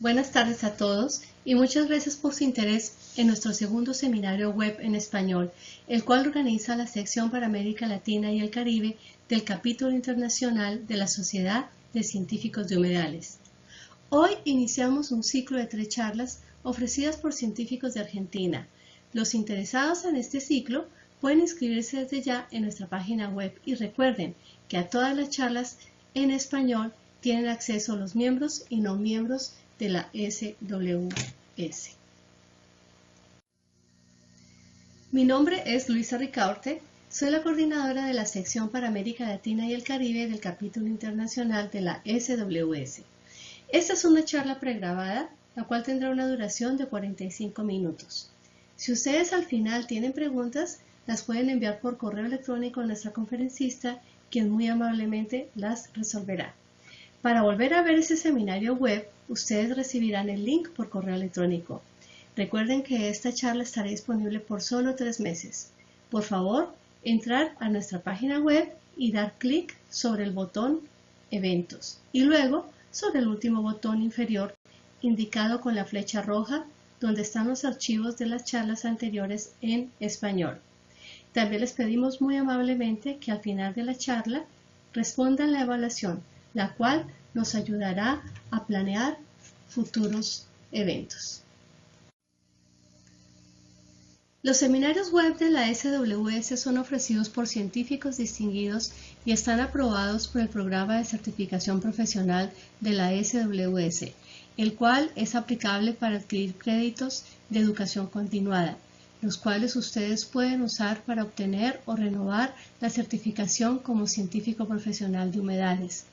Buenas tardes a todos y muchas gracias por su interés en nuestro segundo seminario web en español, el cual organiza la sección para América Latina y el Caribe del capítulo internacional de la Sociedad de Científicos de Humedales. Hoy iniciamos un ciclo de 3 charlas ofrecidas por científicos de Argentina. Los interesados en este ciclo pueden inscribirse desde ya en nuestra página web y recuerden que a todas las charlas en español tienen acceso los miembros y no miembros de la SWS. Mi nombre es Luisa Ricaurte, soy la coordinadora de la sección para América Latina y el Caribe del capítulo internacional de la SWS. Esta es una charla pregrabada, la cual tendrá una duración de 45 minutos. Si ustedes al final tienen preguntas, las pueden enviar por correo electrónico a nuestra conferencista, quien muy amablemente las resolverá. Para volver a ver ese seminario web, ustedes recibirán el link por correo electrónico. Recuerden que esta charla estará disponible por solo 3 meses. Por favor, entrar a nuestra página web y dar clic sobre el botón Eventos y luego sobre el último botón inferior indicado con la flecha roja donde están los archivos de las charlas anteriores en español. También les pedimos muy amablemente que al final de la charla respondan la evaluación, la cual nos ayudará a planear futuros eventos. Los seminarios web de la SWS son ofrecidos por científicos distinguidos y están aprobados por el programa de certificación profesional de la SWS, el cual es aplicable para adquirir créditos de educación continuada, los cuales ustedes pueden usar para obtener o renovar la certificación como científico profesional de humedales.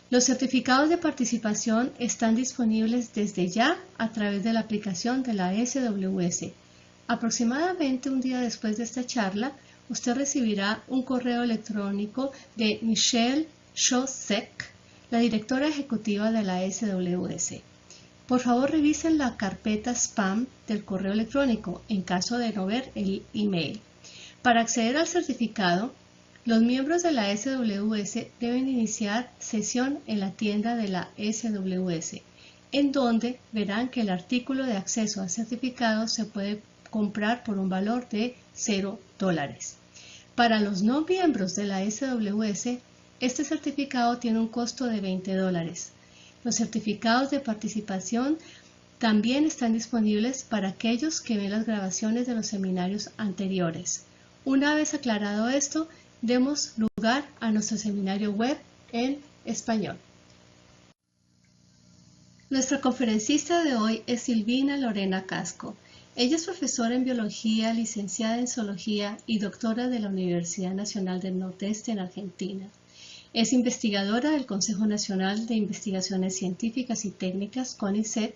Los certificados de participación están disponibles desde ya a través de la aplicación de la SWS. Aproximadamente un día después de esta charla, usted recibirá un correo electrónico de Michelle Shosek, la directora ejecutiva de la SWS. Por favor, revisen la carpeta spam del correo electrónico en caso de no ver el email. Para acceder al certificado, los miembros de la SWS deben iniciar sesión en la tienda de la SWS, en donde verán que el artículo de acceso al certificado se puede comprar por un valor de $0. Para los no miembros de la SWS, este certificado tiene un costo de $20. Los certificados de participación también están disponibles para aquellos que ven las grabaciones de los seminarios anteriores. Una vez aclarado esto, demos lugar a nuestro seminario web en español. Nuestra conferencista de hoy es Silvina Lorena Casco. Ella es profesora en biología, licenciada en zoología y doctora de la Universidad Nacional del Nordeste en Argentina. Es investigadora del Consejo Nacional de Investigaciones Científicas y Técnicas, CONICET,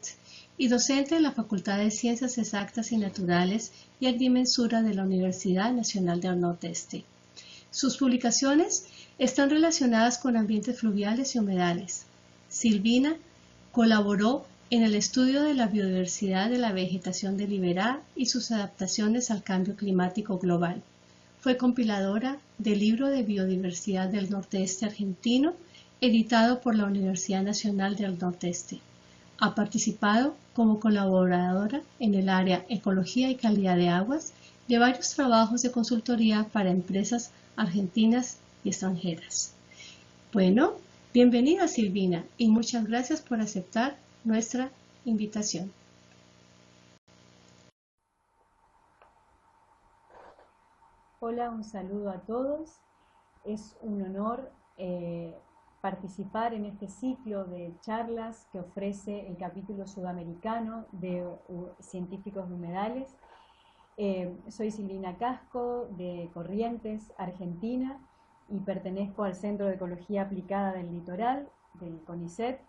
y docente en la Facultad de Ciencias Exactas y Naturales y Agrimensura de la Universidad Nacional del Nordeste. Sus publicaciones están relacionadas con ambientes fluviales y humedales. Silvina colaboró en el estudio de la biodiversidad de la vegetación deliberada y sus adaptaciones al cambio climático global. Fue compiladora del Libro de Biodiversidad del Nordeste Argentino, editado por la Universidad Nacional del Nordeste. Ha participado como colaboradora en el área Ecología y Calidad de Aguas de varios trabajos de consultoría para empresas argentinas y extranjeras. Bueno, bienvenida Silvina y muchas gracias por aceptar nuestra invitación. Hola, un saludo a todos. Es un honor participar en este ciclo de charlas que ofrece el capítulo sudamericano de Científicos de Humedales. Soy Silvina Casco de Corrientes, Argentina, y pertenezco al Centro de Ecología Aplicada del Litoral, del CONICET,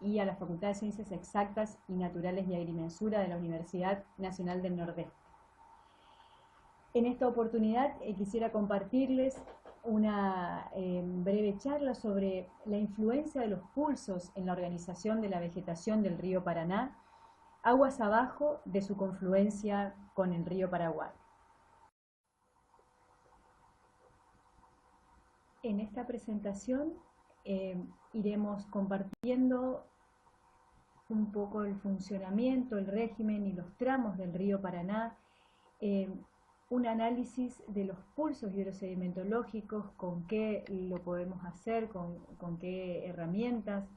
y a la Facultad de Ciencias Exactas y Naturales y Agrimensura de la Universidad Nacional del Nordeste. En esta oportunidad quisiera compartirles una breve charla sobre la influencia de los pulsos en la organización de la vegetación del río Paraná, aguas abajo de su confluencia con el río Paraguay. En esta presentación iremos compartiendo un poco el funcionamiento, el régimen y los tramos del río Paraná, un análisis de los pulsos hidrosedimentológicos, con qué lo podemos hacer, con qué herramientas.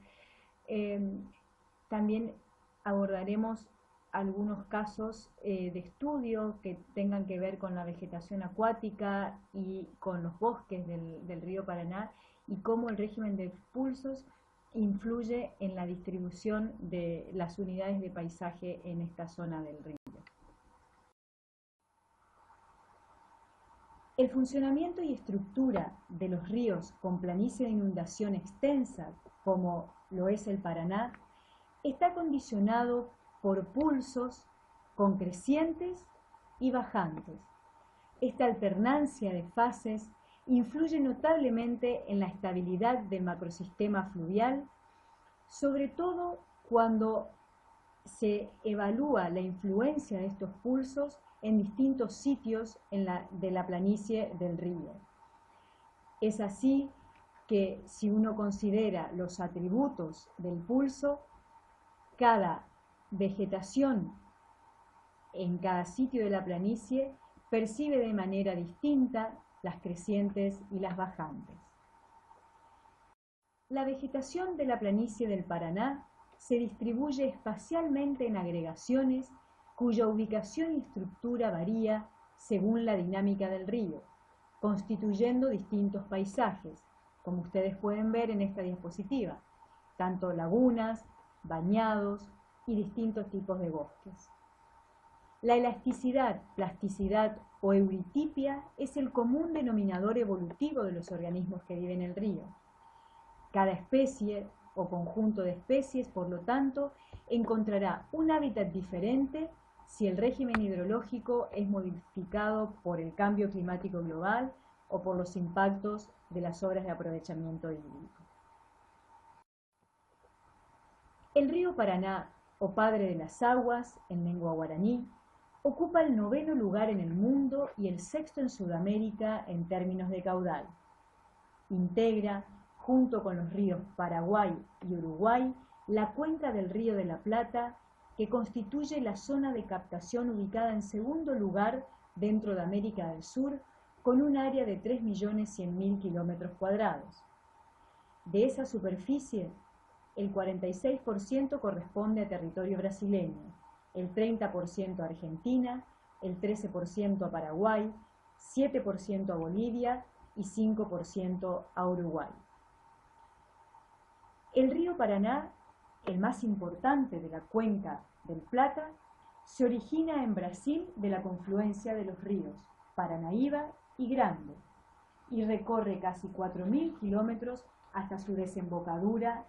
También abordaremos algunos casos de estudio que tengan que ver con la vegetación acuática y con los bosques del río Paraná y cómo el régimen de pulsos influye en la distribución de las unidades de paisaje en esta zona del río. El funcionamiento y estructura de los ríos con planicie de inundación extensa, como lo es el Paraná, está condicionado por pulsos con crecientes y bajantes. Esta alternancia de fases influye notablemente en la estabilidad del macrosistema fluvial, sobre todo cuando se evalúa la influencia de estos pulsos en distintos sitios de la planicie del río. Es así que si uno considera los atributos del pulso, cada vegetación en cada sitio de la planicie percibe de manera distinta las crecientes y las bajantes. La vegetación de la planicie del Paraná se distribuye espacialmente en agregaciones cuya ubicación y estructura varía según la dinámica del río, constituyendo distintos paisajes, como ustedes pueden ver en esta diapositiva, tanto lagunas, bañados y distintos tipos de bosques. La elasticidad, plasticidad o euritipia es el común denominador evolutivo de los organismos que viven en el río. Cada especie o conjunto de especies, por lo tanto, encontrará un hábitat diferente si el régimen hidrológico es modificado por el cambio climático global o por los impactos de las obras de aprovechamiento hídrico. El río Paraná, o Padre de las Aguas, en lengua guaraní, ocupa el 9º lugar en el mundo y el 6º en Sudamérica en términos de caudal. Integra, junto con los ríos Paraguay y Uruguay, la cuenca del Río de la Plata, que constituye la zona de captación ubicada en 2º lugar dentro de América del Sur, con un área de 3.100.000 km². De esa superficie, el 46% corresponde a territorio brasileño, el 30% a Argentina, el 13% a Paraguay, 7% a Bolivia y 5% a Uruguay. El río Paraná, el más importante de la cuenca del Plata, se origina en Brasil de la confluencia de los ríos Paranaíba y Grande y recorre casi 4.000 kilómetros hasta su desembocadura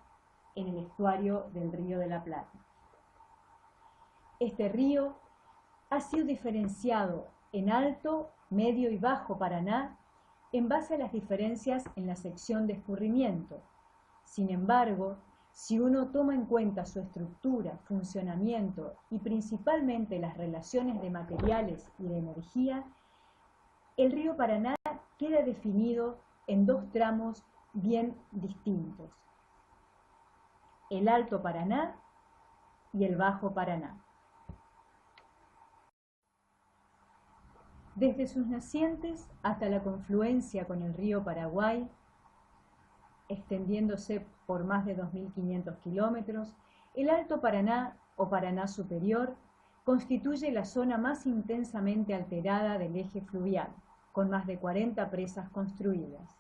en el estuario del Río de la Plata. Este río ha sido diferenciado en Alto, Medio y Bajo Paraná en base a las diferencias en la sección de escurrimiento. Sin embargo, si uno toma en cuenta su estructura, funcionamiento y principalmente las relaciones de materiales y de energía, el río Paraná queda definido en 2 tramos bien distintos: el Alto Paraná y el Bajo Paraná. Desde sus nacientes hasta la confluencia con el río Paraguay, extendiéndose por más de 2.500 kilómetros, el Alto Paraná o Paraná Superior constituye la zona más intensamente alterada del eje fluvial, con más de 40 presas construidas.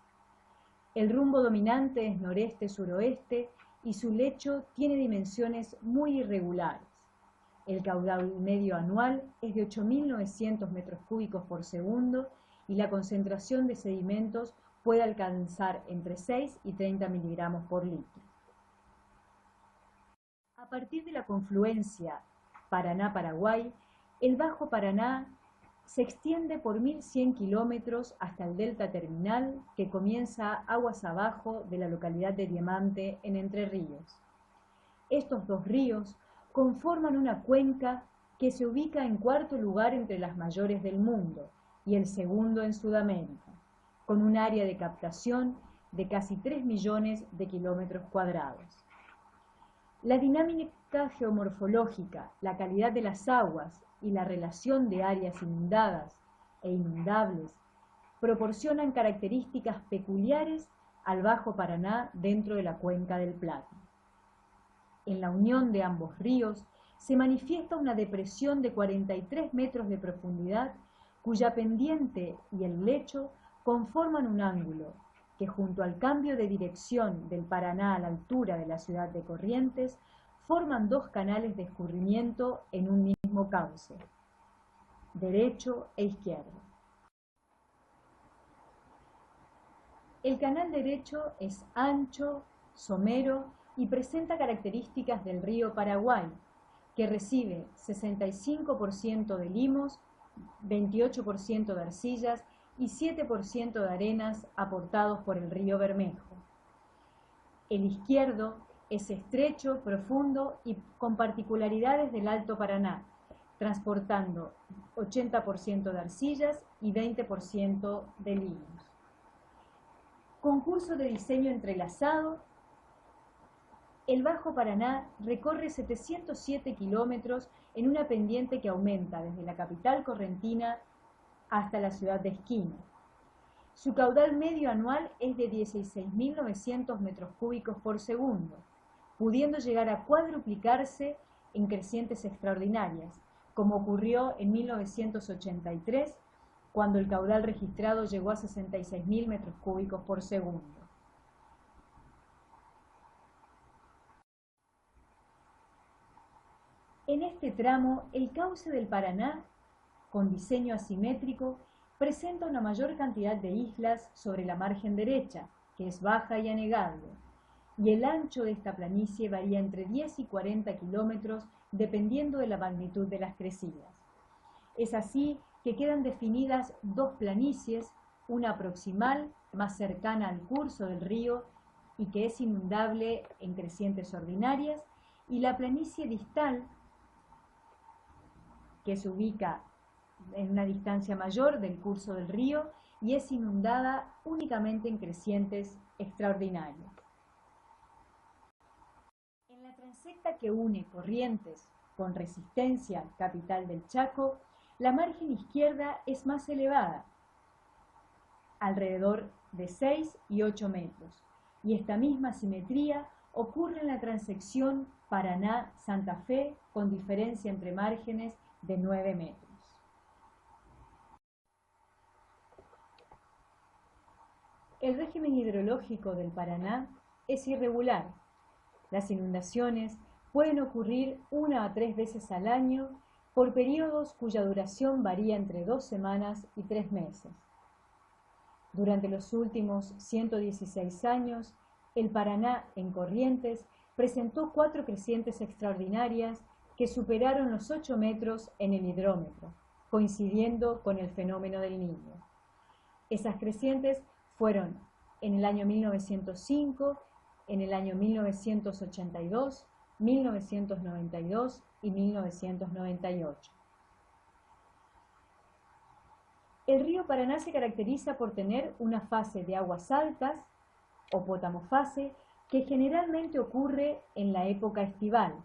El rumbo dominante es noreste-suroeste y su lecho tiene dimensiones muy irregulares. El caudal medio anual es de 8.900 metros cúbicos por segundo y la concentración de sedimentos puede alcanzar entre 6 y 30 miligramos por litro. A partir de la confluencia Paraná-Paraguay, el Bajo Paraná se extiende por 1.100 kilómetros hasta el delta terminal que comienza aguas abajo de la localidad de Diamante en Entre Ríos. Estos 2 ríos conforman una cuenca que se ubica en 4º lugar entre las mayores del mundo y el 2º en Sudamérica, con un área de captación de casi 3 millones de kilómetros cuadrados. La dinámica geomorfológica, la calidad de las aguas y la relación de áreas inundadas e inundables proporcionan características peculiares al Bajo Paraná dentro de la cuenca del Plata. En la unión de ambos ríos se manifiesta una depresión de 43 metros de profundidad, cuya pendiente y el lecho conforman un ángulo que, junto al cambio de dirección del Paraná a la altura de la ciudad de Corrientes, forman dos canales de escurrimiento en un mismo cauce, derecho e izquierdo. El canal derecho es ancho, somero y presenta características del río Paraguay, que recibe 65% de limos, 28% de arcillas y 7% de arenas aportados por el río Bermejo. El izquierdo es estrecho, profundo y con particularidades del Alto Paraná, transportando 80% de arcillas y 20% de limos. Concurso de diseño entrelazado. El Bajo Paraná recorre 707 kilómetros en una pendiente que aumenta desde la capital correntina hasta la ciudad de Esquina. Su caudal medio anual es de 16.900 metros cúbicos por segundo, pudiendo llegar a cuadruplicarse en crecientes extraordinarias, como ocurrió en 1983, cuando el caudal registrado llegó a 66.000 metros cúbicos por segundo. En este tramo, el cauce del Paraná, con diseño asimétrico, presenta una mayor cantidad de islas sobre la margen derecha, que es baja y anegable, y el ancho de esta planicie varía entre 10 y 40 kilómetros dependiendo de la magnitud de las crecidas. Es así que quedan definidas dos planicies, una proximal, más cercana al curso del río y que es inundable en crecientes ordinarias, y la planicie distal, que se ubica en una distancia mayor del curso del río y es inundada únicamente en crecientes extraordinarias. En la transecta que une Corrientes con Resistencia, capital del Chaco, la margen izquierda es más elevada, alrededor de 6 y 8 metros, y esta misma simetría ocurre en la transección Paraná-Santa Fe, con diferencia entre márgenes de 9 metros. El régimen hidrológico del Paraná es irregular. Las inundaciones pueden ocurrir 1 a 3 veces al año por periodos cuya duración varía entre 2 semanas y 3 meses. Durante los últimos 116 años, el Paraná en Corrientes presentó 4 crecientes extraordinarias que superaron los 8 metros en el hidrómetro, coincidiendo con el fenómeno del Niño. Esas crecientes fueron en el año 1905, en el año 1982, 1992 y 1998. El río Paraná se caracteriza por tener una fase de aguas altas, o pótamofase, que generalmente ocurre en la época estival,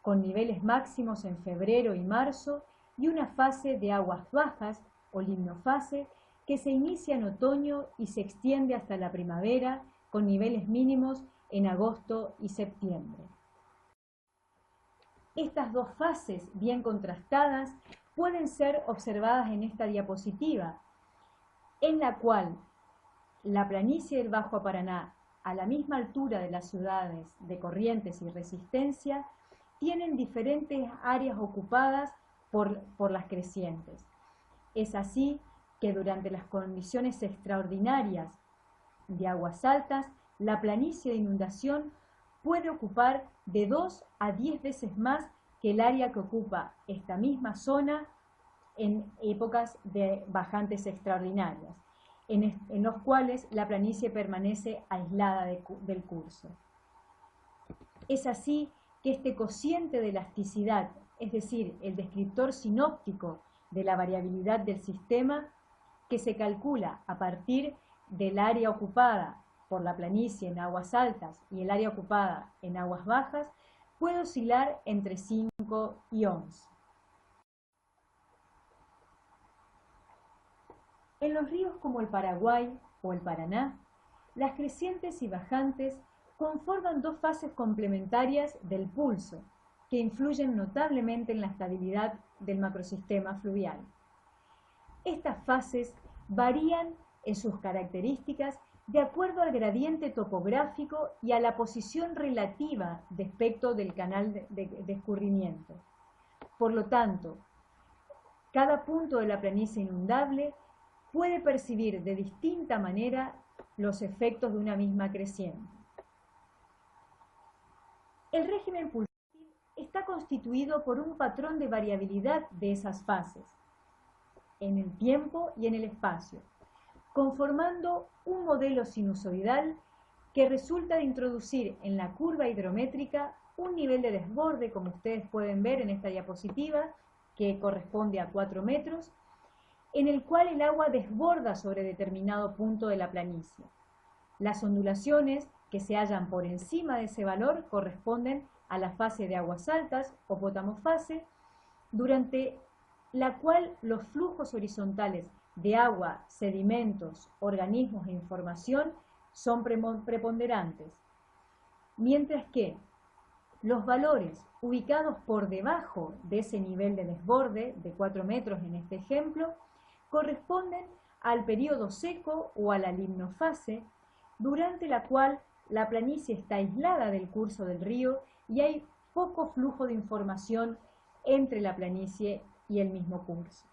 con niveles máximos en febrero y marzo, y una fase de aguas bajas, o limnofase, que se inicia en otoño y se extiende hasta la primavera, con niveles mínimos en agosto y septiembre. Estas dos fases bien contrastadas pueden ser observadas en esta diapositiva, en la cual la planicie del Bajo Paraná, a la misma altura de las ciudades de Corrientes y Resistencia, tienen diferentes áreas ocupadas por las crecientes. Es así que durante las condiciones extraordinarias de aguas altas, la planicie de inundación puede ocupar de 2 a 10 veces más que el área que ocupa esta misma zona en épocas de bajantes extraordinarias, en los cuales la planicie permanece aislada del curso. Es así que este cociente de elasticidad, es decir, el descriptor sinóptico de la variabilidad del sistema, que se calcula a partir del área ocupada por la planicie en aguas altas y el área ocupada en aguas bajas puede oscilar entre 5 y 11. En los ríos como el Paraguay o el Paraná, las crecientes y bajantes conforman dos fases complementarias del pulso, que influyen notablemente en la estabilidad del macrosistema fluvial. Estas fases varían en sus características de acuerdo al gradiente topográfico y a la posición relativa respecto del canal de escurrimiento. Por lo tanto, cada punto de la planicie inundable puede percibir de distinta manera los efectos de una misma creciente. El régimen pulsátil está constituido por un patrón de variabilidad de esas fases, en el tiempo y en el espacio, conformando un modelo sinusoidal que resulta de introducir en la curva hidrométrica un nivel de desborde, como ustedes pueden ver en esta diapositiva, que corresponde a 4 metros, en el cual el agua desborda sobre determinado punto de la planicie. Las ondulaciones que se hallan por encima de ese valor corresponden a la fase de aguas altas o potamofase, durante la cual los flujos horizontales de agua, sedimentos, organismos e información son preponderantes, mientras que los valores ubicados por debajo de ese nivel de desborde de 4 metros en este ejemplo corresponden al periodo seco o a la limnofase, durante la cual la planicie está aislada del curso del río y hay poco flujo de información entre la planicie y el mismo curso.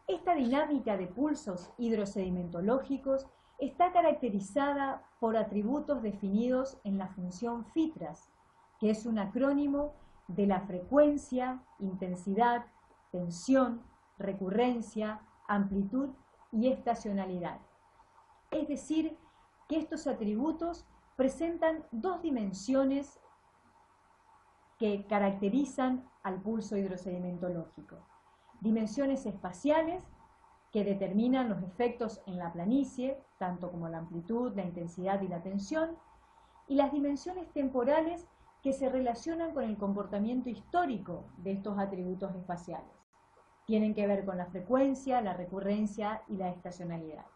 Esta dinámica de pulsos hidrosedimentológicos está caracterizada por atributos definidos en la función FITRAS, que es un acrónimo de la frecuencia, intensidad, tensión, recurrencia, amplitud y estacionalidad. Es decir, que estos atributos presentan dos dimensiones que caracterizan al pulso hidrosedimentológico. Dimensiones espaciales, que determinan los efectos en la planicie, tanto como la amplitud, la intensidad y la tensión, y las dimensiones temporales, que se relacionan con el comportamiento histórico de estos atributos espaciales. Tienen que ver con la frecuencia, la recurrencia y la estacionalidad.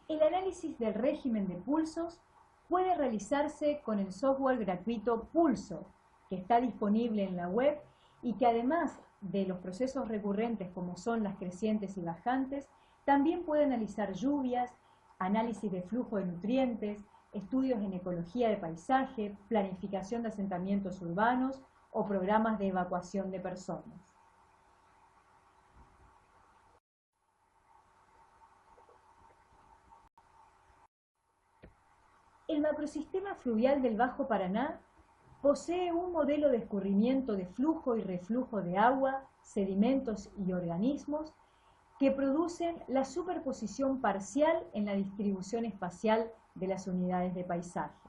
El análisis del régimen de pulsos puede realizarse con el software gratuito Pulso, que está disponible en la web y que además de los procesos recurrentes como son las crecientes y bajantes, también puede analizar lluvias, análisis de flujo de nutrientes, estudios en ecología de paisaje, planificación de asentamientos urbanos o programas de evacuación de personas. El macrosistema fluvial del Bajo Paraná posee un modelo de escurrimiento de flujo y reflujo de agua, sedimentos y organismos que producen la superposición parcial en la distribución espacial de las unidades de paisaje.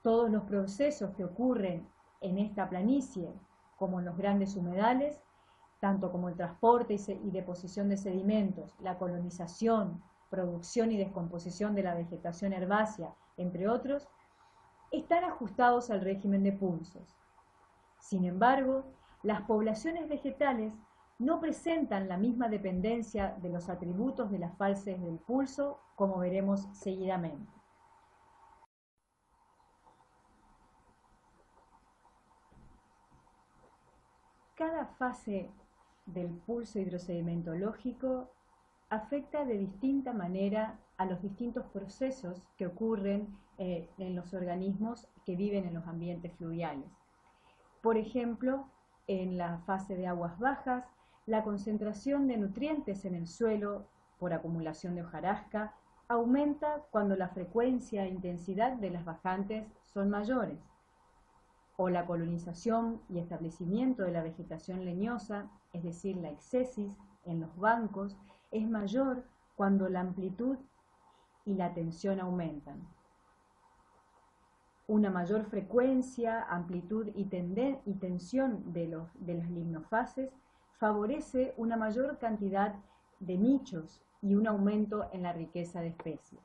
Todos los procesos que ocurren en esta planicie, como en los grandes humedales, tanto como el transporte y deposición de sedimentos, la colonización, producción y descomposición de la vegetación herbácea, entre otros, están ajustados al régimen de pulsos. Sin embargo, las poblaciones vegetales no presentan la misma dependencia de los atributos de las fases del pulso, como veremos seguidamente. Cada fase del pulso hidrosedimentológico afecta de distinta manera a los distintos procesos que ocurren en los organismos que viven en los ambientes fluviales. Por ejemplo, en la fase de aguas bajas, la concentración de nutrientes en el suelo por acumulación de hojarasca aumenta cuando la frecuencia e intensidad de las bajantes son mayores, o la colonización y establecimiento de la vegetación leñosa, es decir, la exesis en los bancos, es mayor cuando la amplitud y la tensión aumentan. Una mayor frecuencia, amplitud y tensión de las limnofases favorece una mayor cantidad de nichos y un aumento en la riqueza de especies.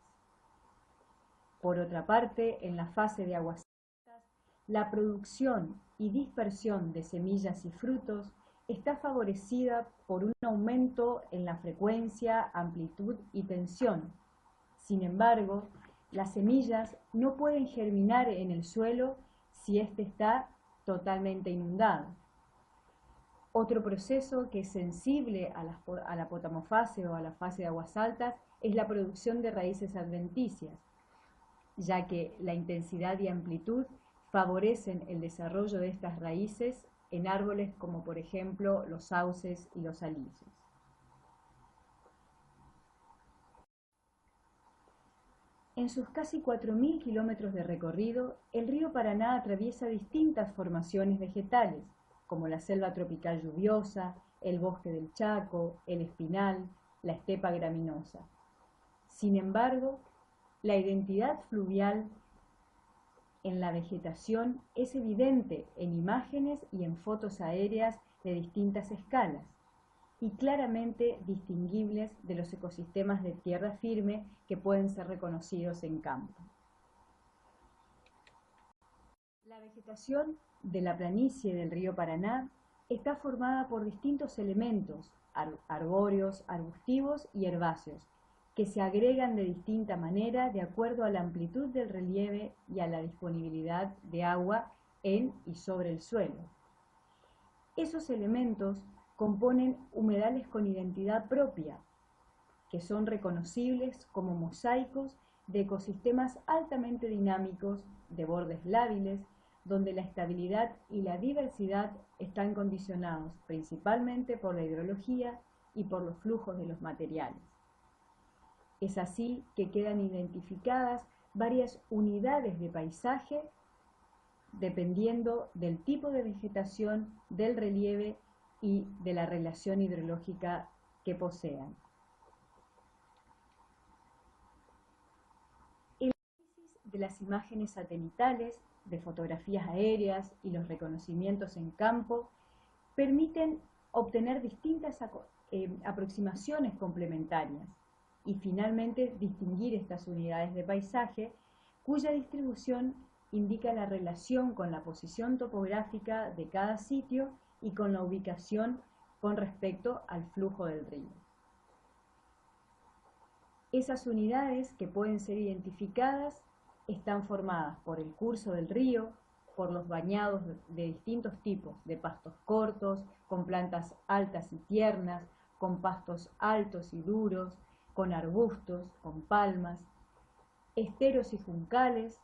Por otra parte, en la fase de aguas altas, la producción y dispersión de semillas y frutos está favorecida por un aumento en la frecuencia, amplitud y tensión. Sin embargo, las semillas no pueden germinar en el suelo si éste está totalmente inundado. Otro proceso que es sensible a la potamofase o a la fase de aguas altas es la producción de raíces adventicias, ya que la intensidad y amplitud favorecen el desarrollo de estas raíces en árboles como por ejemplo los sauces y los alisios. En sus casi 4.000 kilómetros de recorrido, el río Paraná atraviesa distintas formaciones vegetales, como la selva tropical lluviosa, el bosque del Chaco, el espinal, la estepa graminosa. Sin embargo, la identidad fluvial en la vegetación es evidente en imágenes y en fotos aéreas de distintas escalas y claramente distinguibles de los ecosistemas de tierra firme que pueden ser reconocidos en campo. La vegetación de la planicie del río Paraná está formada por distintos elementos arbóreos, arbustivos y herbáceos, que se agregan de distinta manera de acuerdo a la amplitud del relieve y a la disponibilidad de agua en y sobre el suelo. Esos elementos componen humedales con identidad propia, que son reconocibles como mosaicos de ecosistemas altamente dinámicos, de bordes lábiles, donde la estabilidad y la diversidad están condicionados principalmente por la hidrología y por los flujos de los materiales. Es así que quedan identificadas varias unidades de paisaje dependiendo del tipo de vegetación, del relieve y de la relación hidrológica que posean. El análisis de las imágenes satelitales, de fotografías aéreas y los reconocimientos en campo permiten obtener distintas aproximaciones complementarias y finalmente distinguir estas unidades de paisaje cuya distribución indica la relación con la posición topográfica de cada sitio y con la ubicación con respecto al flujo del río. Esas unidades que pueden ser identificadas están formadas por el curso del río, por los bañados de distintos tipos, de pastos cortos, con plantas altas y tiernas, con pastos altos y duros, con arbustos, con palmas, esteros y juncales,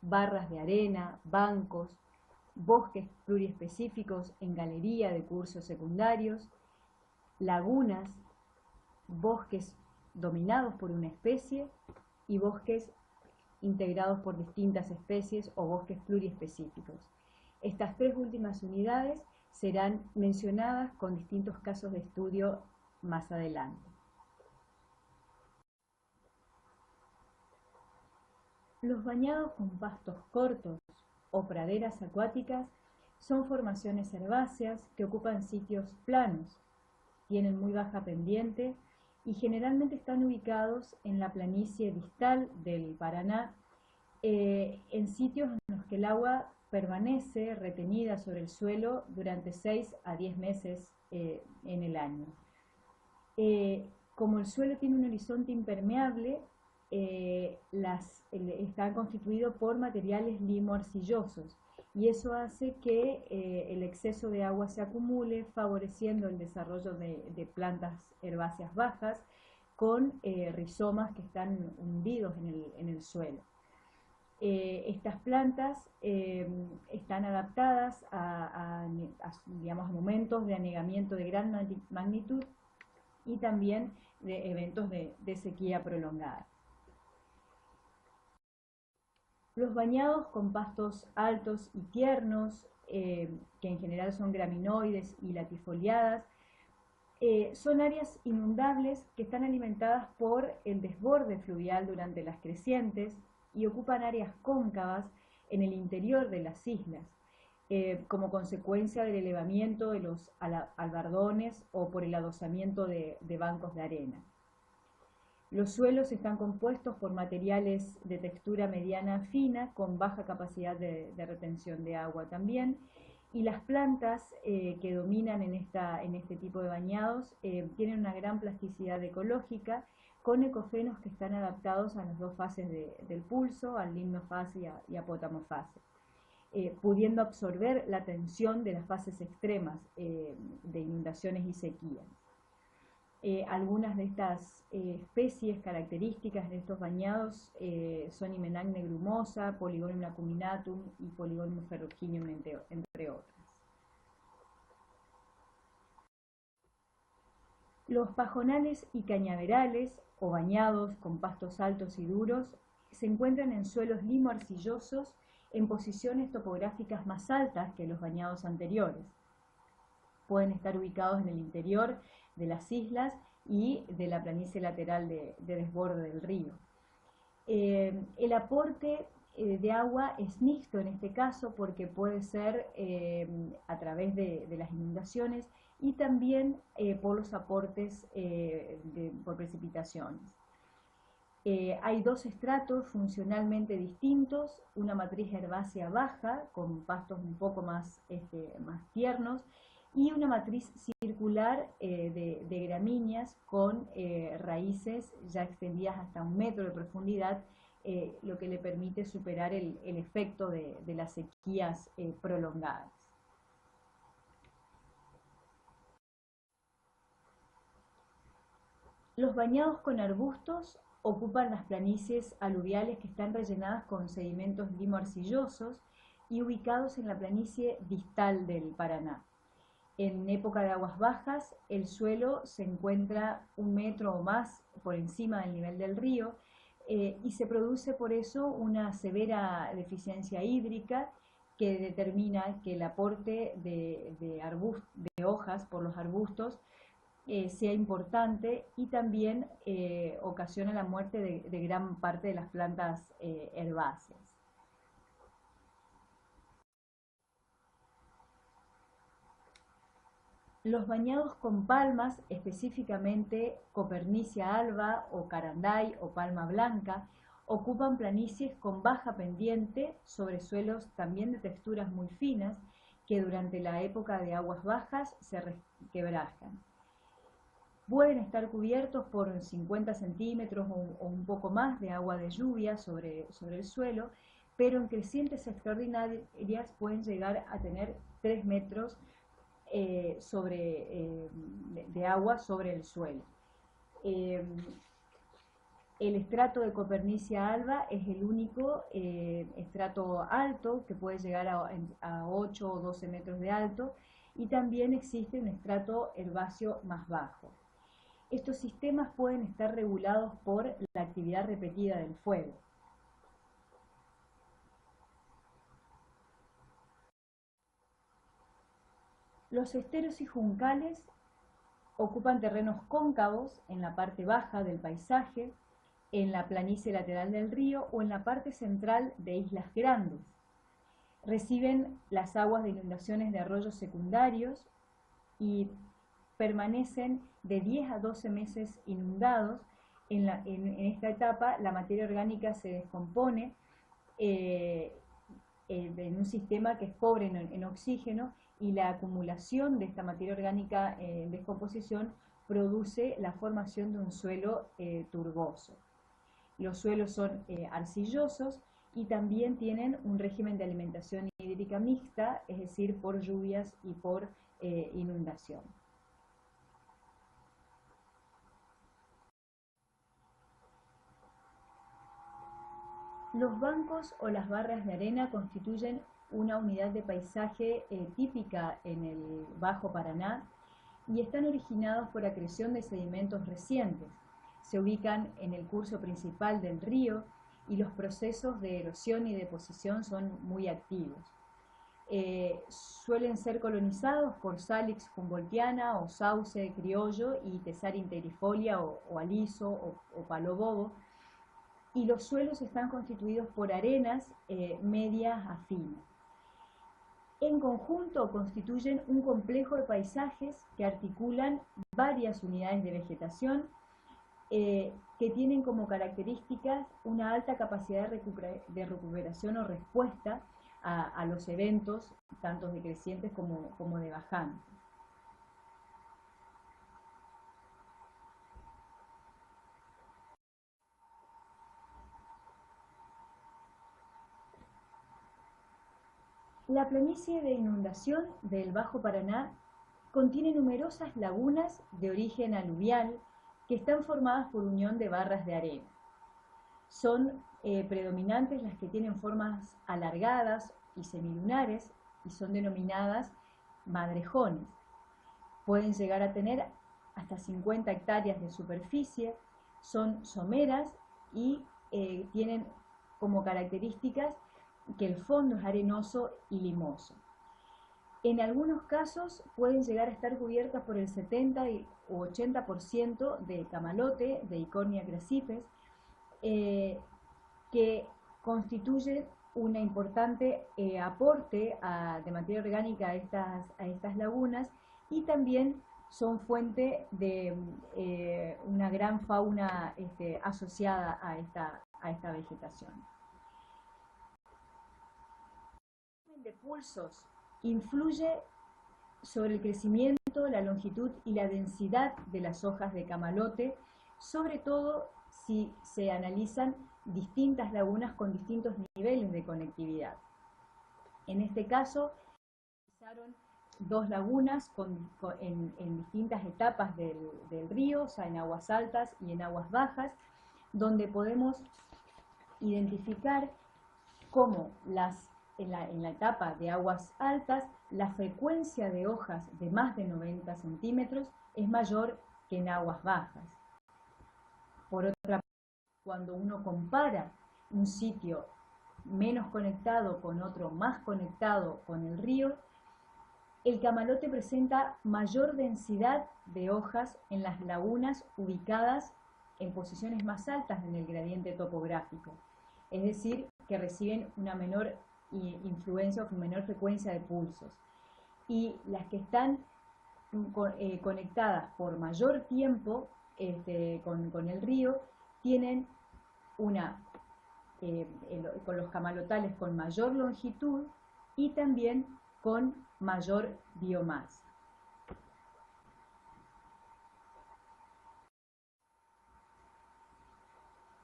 barras de arena, bancos, bosques pluriespecíficos en galería de cursos secundarios, lagunas, bosques dominados por una especie y bosques integrados por distintas especies o bosques pluriespecíficos. Estas tres últimas unidades serán mencionadas con distintos casos de estudio más adelante. Los bañados con pastos cortos o praderas acuáticas son formaciones herbáceas que ocupan sitios planos, tienen muy baja pendiente y generalmente están ubicados en la planicie distal del Paraná, en sitios en los que el agua permanece retenida sobre el suelo durante 6 a 10 meses en el año. Como el suelo tiene un horizonte impermeable, está constituido por materiales limo-arcillosos y eso hace que el exceso de agua se acumule, favoreciendo el desarrollo de plantas herbáceas bajas con rizomas que están hundidos en el suelo. Estas plantas están adaptadas digamos, a momentos de anegamiento de gran magnitud y también de eventos de sequía prolongada. Los bañados con pastos altos y tiernos, que en general son graminoides y latifoliadas, son áreas inundables que están alimentadas por el desborde fluvial durante las crecientes y ocupan áreas cóncavas en el interior de las islas, como consecuencia del elevamiento de los albardones o por el adosamiento de bancos de arena. Los suelos están compuestos por materiales de textura mediana a fina, con baja capacidad de retención de agua también, y las plantas que dominan en este tipo de bañados tienen una gran plasticidad ecológica, con ecofenos que están adaptados a las dos fases del pulso, al limnofase y apótamo-fase, pudiendo absorber la tensión de las fases extremas de inundaciones y sequías. Algunas de estas especies características de estos bañados son Hymenagne grumosa, Polygonum acuminatum y Polygonum ferruginum, entre otras. Los pajonales y cañaverales, o bañados con pastos altos y duros, se encuentran en suelos limo-arcillosos en posiciones topográficas más altas que los bañados anteriores. Pueden estar ubicados en el interior de las islas y de la planicie lateral de desborde del río. El aporte de agua es mixto en este caso, porque puede ser a través de las inundaciones y también por los aportes por precipitaciones. Hay dos estratos funcionalmente distintos: una matriz herbácea baja con pastos un poco más tiernos, y una matriz circular de gramíneas con raíces ya extendidas hasta 1 metro de profundidad, lo que le permite superar el efecto de las sequías prolongadas. Los bañados con arbustos ocupan las planicies aluviales que están rellenadas con sedimentos limo-arcillosos y ubicados en la planicie distal del Paraná. En época de aguas bajas, el suelo se encuentra 1 metro o más por encima del nivel del río, y se produce por eso una severa deficiencia hídrica que determina que el aporte de hojas por los arbustos sea importante, y también ocasiona la muerte de gran parte de las plantas herbáceas. Los bañados con palmas, específicamente Copernicia alba o Caranday o palma blanca, ocupan planicies con baja pendiente sobre suelos también de texturas muy finas, que durante la época de aguas bajas se resquebrajan. Pueden estar cubiertos por 50 centímetros o un poco más de agua de lluvia sobre el suelo, pero en crecientes extraordinarias pueden llegar a tener 3 metros de agua sobre el suelo. El estrato de Copernicia alba es el único estrato alto, que puede llegar a 8 o 12 metros de alto, y también existe un estrato herbáceo más bajo. Estos sistemas pueden estar regulados por la actividad repetida del fuego. Los esteros y juncales ocupan terrenos cóncavos en la parte baja del paisaje, en la planicie lateral del río o en la parte central de islas grandes. Reciben las aguas de inundaciones de arroyos secundarios y permanecen de 10 a 12 meses inundados. En esta etapa la materia orgánica se descompone en un sistema que es pobre en oxígeno, y la acumulación de esta materia orgánica en descomposición produce la formación de un suelo turboso. Los suelos son arcillosos y también tienen un régimen de alimentación hídrica mixta, es decir, por lluvias y por inundación. Los bancos o las barras de arena constituyen una unidad de paisaje típica en el Bajo Paraná y están originados por acreción de sedimentos recientes. Se ubican en el curso principal del río y los procesos de erosión y deposición son muy activos. Suelen ser colonizados por Salix humboldtiana o sauce criollo y Tessaria integrifolia o aliso o palo bobo, y los suelos están constituidos por arenas medias a finas. En conjunto constituyen un complejo de paisajes que articulan varias unidades de vegetación que tienen como características una alta capacidad de recuperación o respuesta a los eventos, tanto decrecientes como de bajantes. La planicie de inundación del Bajo Paraná contiene numerosas lagunas de origen aluvial que están formadas por unión de barras de arena. Son predominantes las que tienen formas alargadas y semilunares y son denominadas madrejones. Pueden llegar a tener hasta 50 hectáreas de superficie, son someras y tienen como características que el fondo es arenoso y limoso. En algunos casos pueden llegar a estar cubiertas por el 70 o 80% de camalote, de Eichhornia crassipes, que constituye un importante aporte de materia orgánica a estas lagunas y también son fuente de una gran fauna asociada a esta vegetación. De pulsos influye sobre el crecimiento, la longitud y la densidad de las hojas de camalote, sobre todo si se analizan distintas lagunas con distintos niveles de conectividad. En este caso, realizaron dos lagunas en distintas etapas del río, o sea, en aguas altas y en aguas bajas, donde podemos identificar cómo en la etapa de aguas altas, la frecuencia de hojas de más de 90 centímetros es mayor que en aguas bajas. Por otra parte, cuando uno compara un sitio menos conectado con otro más conectado con el río, el camalote presenta mayor densidad de hojas en las lagunas ubicadas en posiciones más altas en el gradiente topográfico, es decir, que reciben una menor influencia o menor frecuencia de pulsos, y las que están conectadas por mayor tiempo con el río tienen con los camalotales con mayor longitud y también con mayor biomasa.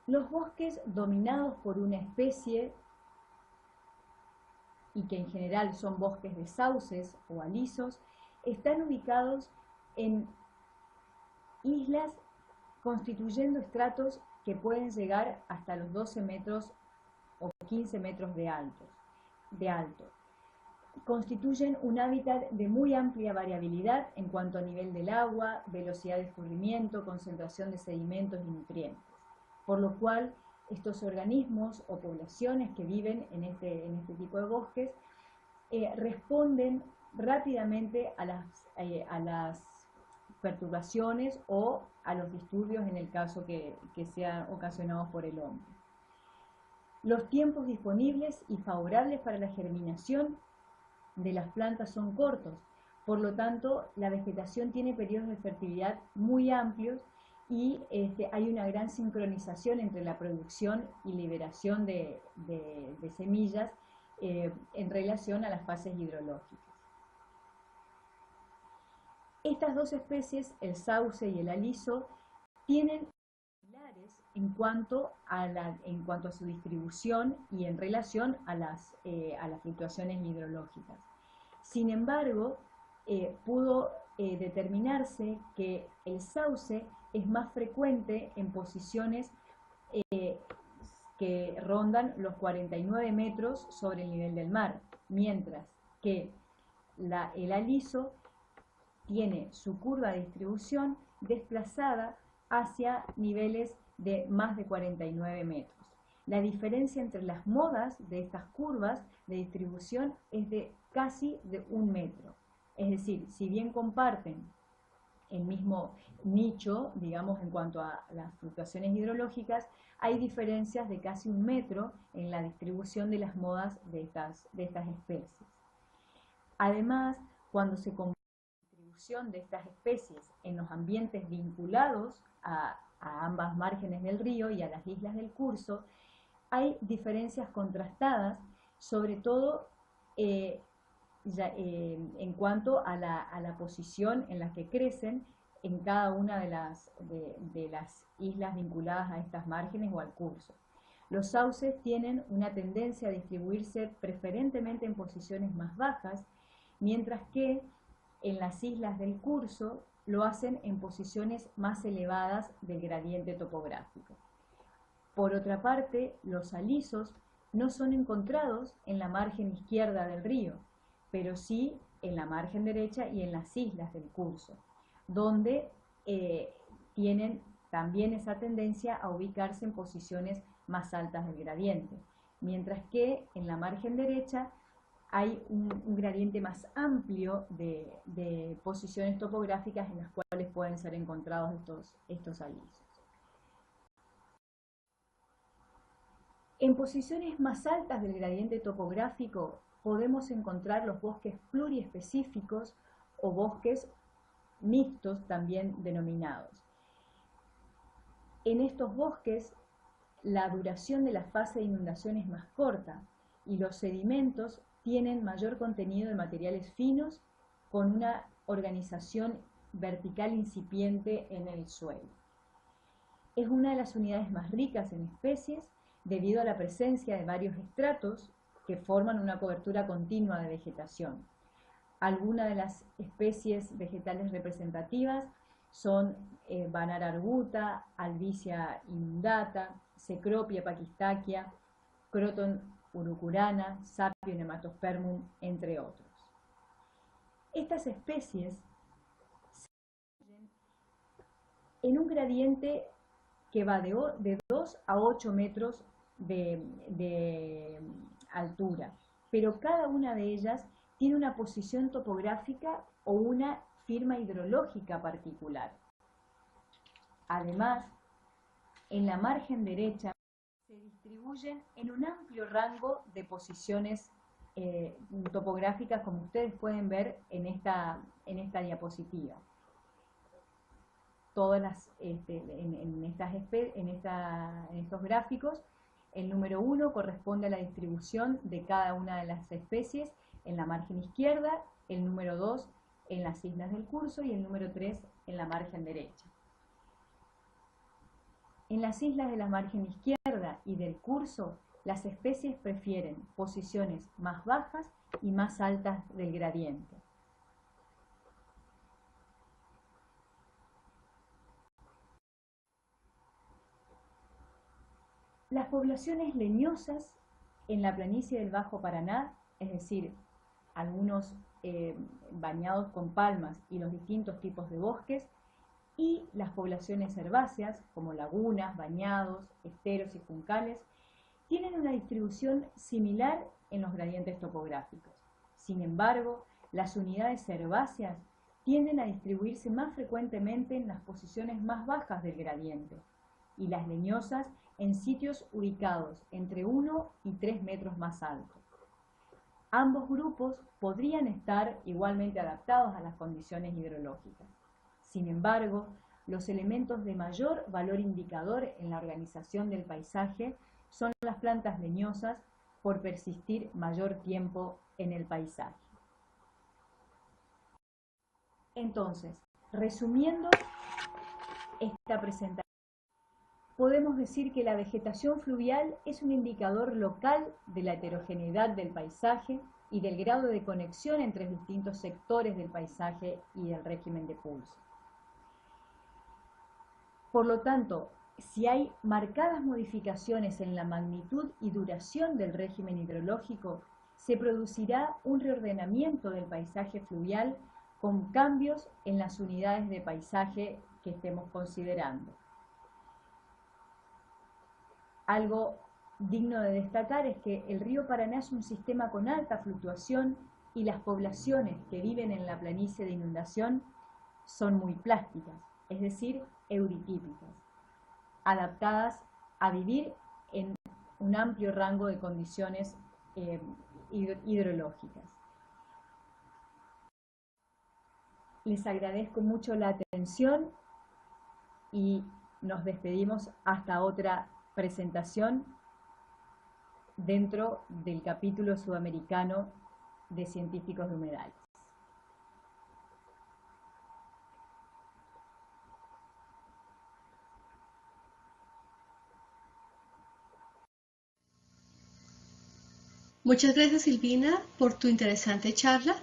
Los bosques dominados por una especie y que en general son bosques de sauces o alisos, están ubicados en islas constituyendo estratos que pueden llegar hasta los 12 metros o 15 metros de alto. Constituyen un hábitat de muy amplia variabilidad en cuanto a nivel del agua, velocidad de escurrimiento, concentración de sedimentos y nutrientes, por lo cual estos organismos o poblaciones que viven en este tipo de bosques responden rápidamente a las perturbaciones o a los disturbios en el caso que sean ocasionados por el hombre. Los tiempos disponibles y favorables para la germinación de las plantas son cortos, por lo tanto la vegetación tiene periodos de fertilidad muy amplios y hay una gran sincronización entre la producción y liberación de semillas en relación a las fases hidrológicas. Estas dos especies, el sauce y el aliso, tienen similares en cuanto a su distribución y en relación a las fluctuaciones hidrológicas. Sin embargo, pudo determinarse que el sauce es más frecuente en posiciones que rondan los 49 metros sobre el nivel del mar, mientras que el aliso tiene su curva de distribución desplazada hacia niveles de más de 49 metros. La diferencia entre las modas de estas curvas de distribución es de casi de 1 metro. Es decir, si bien comparten el mismo nicho, digamos, en cuanto a las fluctuaciones hidrológicas, hay diferencias de casi 1 metro en la distribución de las modas de estas especies. Además, cuando se compara la distribución de estas especies en los ambientes vinculados a ambas márgenes del río y a las islas del curso, hay diferencias contrastadas, sobre todo en cuanto a la posición en la que crecen en cada una de las islas vinculadas a estas márgenes o al curso. Los sauces tienen una tendencia a distribuirse preferentemente en posiciones más bajas, mientras que en las islas del curso lo hacen en posiciones más elevadas del gradiente topográfico. Por otra parte, los alisos no son encontrados en la margen izquierda del río, pero sí en la margen derecha y en las islas del curso, donde tienen también esa tendencia a ubicarse en posiciones más altas del gradiente, mientras que en la margen derecha hay un gradiente más amplio de posiciones topográficas en las cuales pueden ser encontrados estos alisos. En posiciones más altas del gradiente topográfico podemos encontrar los bosques pluriespecíficos o bosques mixtos también denominados. En estos bosques la duración de la fase de inundación es más corta y los sedimentos tienen mayor contenido de materiales finos con una organización vertical incipiente en el suelo. Es una de las unidades más ricas en especies debido a la presencia de varios estratos que forman una cobertura continua de vegetación. Algunas de las especies vegetales representativas son Banara arbuta, Albizia inundata, Cecropia paquistachia, Croton urucurana, Sapio nematospermum, entre otros. Estas especies se distribuyen en un gradiente que va de 2 a 8 metros de altura, pero cada una de ellas tiene una posición topográfica o una firma hidrológica particular. Además, en la margen derecha se distribuyen en un amplio rango de posiciones topográficas, como ustedes pueden ver en esta diapositiva. Todas en estos gráficos, el número 1 corresponde a la distribución de cada una de las especies en la margen izquierda, el número 2 en las islas del curso y el número 3 en la margen derecha. En las islas de la margen izquierda y del curso, las especies prefieren posiciones más bajas y más altas del gradiente. Las poblaciones leñosas en la planicie del Bajo Paraná, es decir, algunos bañados con palmas y los distintos tipos de bosques, y las poblaciones herbáceas, como lagunas, bañados, esteros y juncales, tienen una distribución similar en los gradientes topográficos. Sin embargo, las unidades herbáceas tienden a distribuirse más frecuentemente en las posiciones más bajas del gradiente, y las leñosas en sitios ubicados entre 1 y 3 metros más altos. Ambos grupos podrían estar igualmente adaptados a las condiciones hidrológicas. Sin embargo, los elementos de mayor valor indicador en la organización del paisaje son las plantas leñosas por persistir mayor tiempo en el paisaje. Entonces, resumiendo esta presentación, podemos decir que la vegetación fluvial es un indicador local de la heterogeneidad del paisaje y del grado de conexión entre distintos sectores del paisaje y del régimen de pulso. Por lo tanto, si hay marcadas modificaciones en la magnitud y duración del régimen hidrológico, se producirá un reordenamiento del paisaje fluvial con cambios en las unidades de paisaje que estemos considerando. Algo digno de destacar es que el río Paraná es un sistema con alta fluctuación y las poblaciones que viven en la planicie de inundación son muy plásticas, es decir, euríticas, adaptadas a vivir en un amplio rango de condiciones hidrológicas. Les agradezco mucho la atención y nos despedimos hasta otra presentación dentro del capítulo sudamericano de Científicos de Humedales. Muchas gracias, Silvina, por tu interesante charla.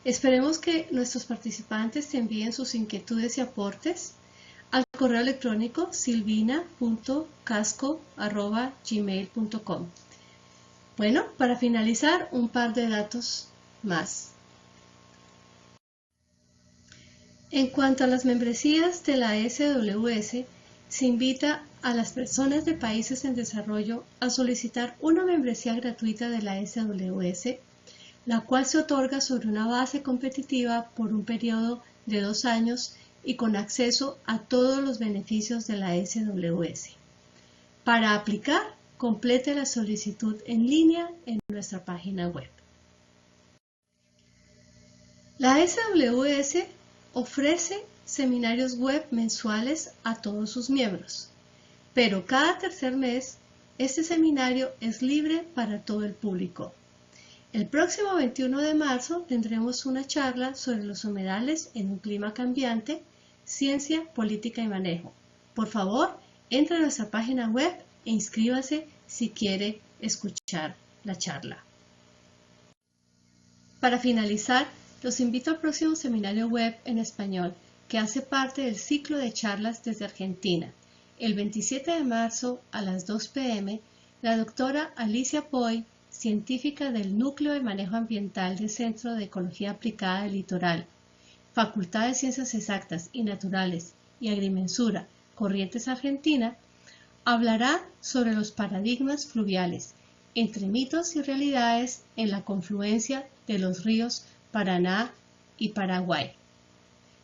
Esperemos que nuestros participantes te envíen sus inquietudes y aportes al correo electrónico silvina.casco@gmail.com. Bueno, para finalizar, un par de datos más. En cuanto a las membresías de la SWS, se invita a las personas de países en desarrollo a solicitar una membresía gratuita de la SWS, la cual se otorga sobre una base competitiva por un periodo de 2 años y con acceso a todos los beneficios de la SWS. Para aplicar, complete la solicitud en línea en nuestra página web. La SWS ofrece seminarios web mensuales a todos sus miembros, pero cada tercer mes este seminario es libre para todo el público. El próximo 21 de marzo tendremos una charla sobre los humedales en un clima cambiante, ciencia, política y manejo. Por favor, entre a nuestra página web e inscríbase si quiere escuchar la charla. Para finalizar, los invito al próximo seminario web en español que hace parte del ciclo de charlas desde Argentina. El 27 de marzo a las 2 p.m., la doctora Alicia Poy, científica del Núcleo de Manejo Ambiental del Centro de Ecología Aplicada del Litoral, Facultad de Ciencias Exactas y Naturales y Agrimensura, Corrientes Argentina, hablará sobre los paradigmas fluviales, entre mitos y realidades en la confluencia de los ríos Paraná y Paraguay.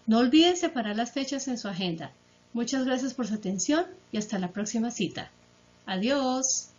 No olviden separar las fechas en su agenda. Muchas gracias por su atención y hasta la próxima cita. Adiós.